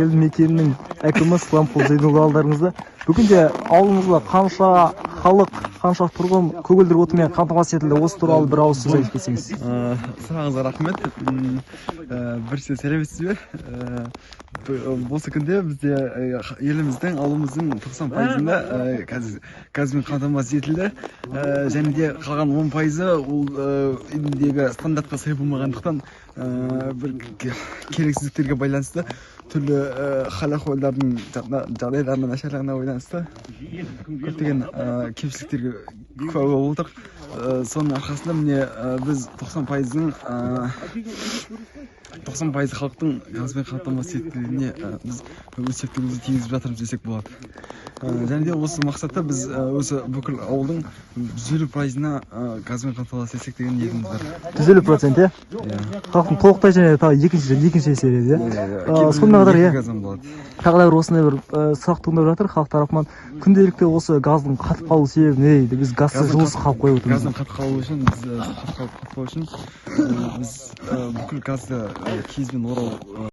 елді мекенінің әкімі Слампол Зейноллаларыңызды. Бүгінде ауылыңызда қанша халық, қанша тұрғын көгілдір отынмен қамтамасыз етілді? Осы туралы бір ауыз сөз айтып кетсеңіз. Сұрағыңызға рахмет. Бірінші сәлеметсіз бе? Осы күнде бізде еліміздің, ауылымыздың 90%-ында газбен қамтамасыз етілді. Және де қалған 10%-ы ол елдегі стандартқа сай болмағандықтан бір керексіздіктерге байланысты түрлі хал ахуалдардың жағдайларының нашарлығына байланысты көптеген кемшіліктерге куә болып отырық. Соның арқасында міне біз 90% халықтың газбен қамтамасыз етілуіне біз өз септігімізді тигізіп жатырмыз десек болады. Және де осы мақсатта біз осы бүкіл ауылдың 150%-ына газбен қамтамасыз етсек деген ниетіміз бар. 150%, иә? Халықтың толықтай және екінші есере, иә? Сонымен қатар, иә? Тағы да бір осындай бір сұрақ туындап жатыр халық тарапынан. Күнделікті осы газдың қатып қалу себебі не дейді? Біз газсыз жылусыз қалып қойып отырмыз. Газдың қатып қалу үшін біз бүкіл газды киізбен орау